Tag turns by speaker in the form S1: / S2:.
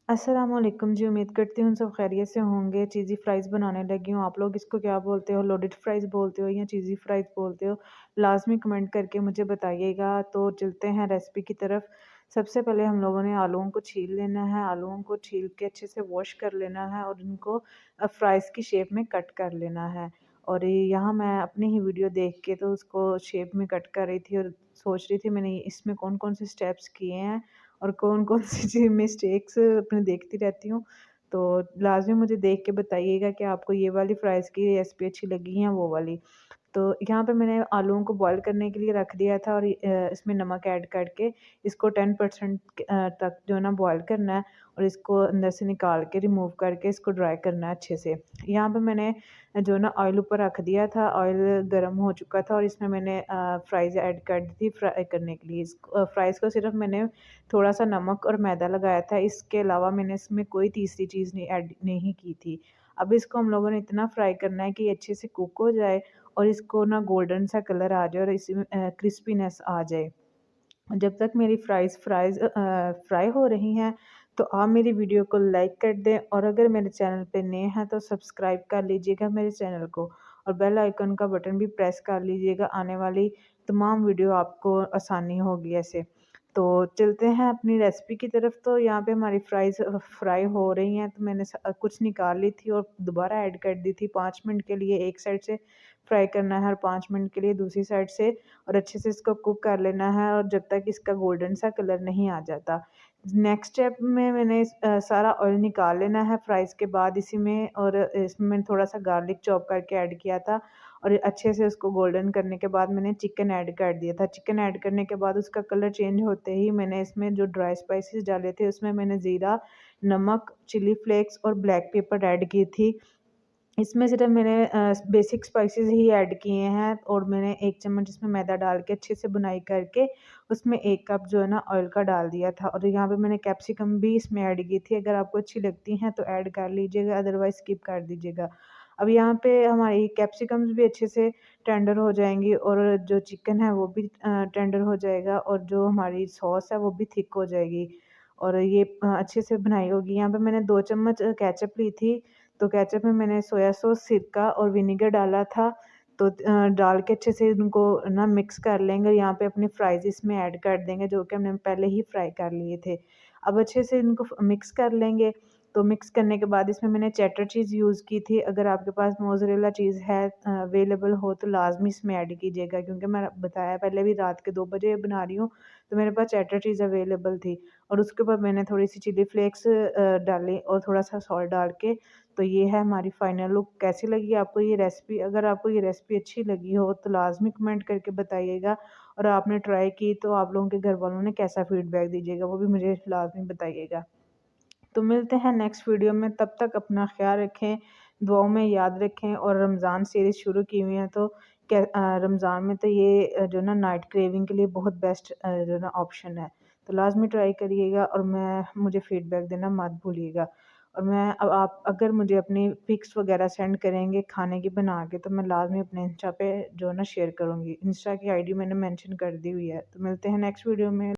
S1: अस्सलामुअलैकुम जी, उम्मीद करती हूँ सब खैरियत से होंगे। चीज़ी फ्राइज़ बनाने लगी हूँ। आप लोग इसको क्या बोलते हो? लोडेड फ्राइज़ बोलते हो या चीज़ी फ्राइज़ बोलते हो? लाज़मी कमेंट करके मुझे बताइएगा। तो चलते हैं रेसिपी की तरफ। सबसे पहले हम लोगों ने आलूओं को छील लेना है। आलूओं को छील के अच्छे से वॉश कर लेना है और इनको फ्राइज़ की शेप में कट कर लेना है। और यहाँ मैं अपनी ही वीडियो देख के तो उसको शेप में कट कर रही थी और सोच रही थी मैंने इसमें कौन-कौन से स्टेप्स किए हैं और कौन-कौन सी चीज़ मिस्टेक्स अपने देखती रहती हूँ। तो लाज़मी मुझे देख के बताइएगा कि आपको ये वाली फ्राइज़ की रेसिपी अच्छी लगी या वो वाली। तो यहाँ पे मैंने आलूओं को बॉयल करने के लिए रख दिया था और इसमें नमक ऐड करके इसको 10% तक जो है ना बॉयल करना है और इसको अंदर से निकाल के रिमूव करके इसको ड्राई करना है अच्छे से। यहाँ पे मैंने जो है ना ऑयल ऊपर रख दिया था, ऑयल गर्म हो चुका था और इसमें मैंने फ्राइज़ ऐड कर दी थी फ्राई करने के लिए। फ्राइज़ को सिर्फ मैंने थोड़ा-सा नमक और मैदा लगाया था, इसके अलावा मैंने इसमें कोई तीसरी चीज़ नहीं ऐड नहीं की थी। अब इसको हम लोगों ने इतना फ्राई करना है कि ये अच्छे से कुक हो जाए और इसको ना गोल्डन सा कलर आ जाए और इसमें क्रिस्पीनेस आ जाए। जब तक मेरी फ्राई हो रही हैं, तो आप मेरी वीडियो को लाइक कर दें और अगर मेरे चैनल पे नए हैं तो सब्सक्राइब कर लीजिएगा मेरे चैनल को और बेल आइकन का बटन भी प्रेस कर लीजिएगा। आने वाली तमाम वीडियो आपको आसानी होगी ऐसे। तो चलते हैं अपनी रेसिपी की तरफ। तो यहाँ पे हमारी फ्राई हो रही हैं तो मैंने कुछ निकाल ली थी और दोबारा ऐड कर दी थी। 5 मिनट के लिए एक साइड से फ्राई करना है और 5 मिनट के लिए दूसरी साइड से और अच्छे से इसको कुक कर लेना है और जब तक इसका गोल्डन सा कलर नहीं आ जाता। नेक्स्ट स्टेप में मैंने सारा ऑयल निकाल लेना है फ्राइज़ के बाद इसी में और इसमें मैंने थोड़ा-सा गार्लिक चॉप करके ऐड किया था और अच्छे से उसको गोल्डन करने के बाद मैंने चिकन ऐड कर दिया था। चिकन ऐड करने के बाद उसका कलर चेंज होते ही मैंने इसमें जो ड्राई स्पाइसेस डाले थे उसमें मैंने ज़ीरा, नमक, चिली फ्लेक्स और ब्लैक पेपर ऐड की थी। इसमें सिर्फ मैंने बेसिक स्पाइसेस ही ऐड किए हैं और मैंने 1 चम्मच इसमें मैदा डाल के अच्छे से बुनाई करके उसमें 1 कप जो है ना ऑयल का डाल दिया था और यहाँ पे मैंने कैप्सिकम भी इसमें ऐड की थी। अगर आपको अच्छी लगती हैं तो ऐड कर लीजिएगा, अदरवाइज़ स्किप कर दीजिएगा। अब यहाँ पे हमारी कैप्सिकम्स भी अच्छे से टेंडर हो जाएँगी और जो चिकन है वो भी टेंडर हो जाएगा और जो हमारी सॉस है वो भी थिक हो जाएगी और ये अच्छे से बनाई होगी। यहाँ पे मैंने 2 चम्मच केचअप ली थी, तो केचअप में मैंने सोया सॉस, सिरका और विनेगर डाला था। तो डाल के अच्छे से इनको ना मिक्स कर लेंगे। यहाँ पे अपनी फ्राइज़ इसमें ऐड कर देंगे जो कि हमने पहले ही फ्राई कर लिए थे। अब अच्छे से इनको मिक्स कर लेंगे। तो मिक्स करने के बाद इसमें मैंने चेडर चीज़ यूज़ की थी। अगर आपके पास मोज़रेला चीज़ है अवेलेबल हो तो लाज़मी इसमें ऐड कीजिएगा क्योंकि मैं बताया पहले भी रात के 2 बजे बना रही हूँ, तो मेरे पास चेडर चीज़ अवेलेबल थी और उसके बाद मैंने थोड़ी-सी चिली फ्लेक्स डाली और थोड़ा-सा सॉल्ट डाल के तो ये है हमारी फाइनल लुक। कैसी लगी आपको ये रेसिपी? अगर आपको ये रेसिपी अच्छी लगी हो तो लाज़मी कमेंट करके बताइएगा और आपने ट्राई की तो आप लोगों के घर वालों ने कैसा फीडबैक दीजिएगा वो भी मुझे लाज़मी बताइएगा। तो मिलते हैं नेक्स्ट वीडियो में, तब तक अपना ख़्याल रखें, दुआओं में याद रखें और रमज़ान सीरीज़ शुरू की हुई है तो रमज़ान में तो ये जो ना नाइट क्रेविंग के लिए बहुत बेस्ट जो ना ऑप्शन है। तो लाज़मी ट्राई करिएगा और मुझे फ़ीडबैक देना मत भूलिएगा। और मैं अब आप अगर मुझे अपनी पिक्स वग़ैरह सेंड करेंगे खाने की बना के तो मैं लाज़मी अपने इंस्टा पे जो है ना शेयर करूँगी। इंस्टा की आईडी मैंने मेंशन कर दी हुई है। तो मिलते हैं नेक्स्ट वीडियो में।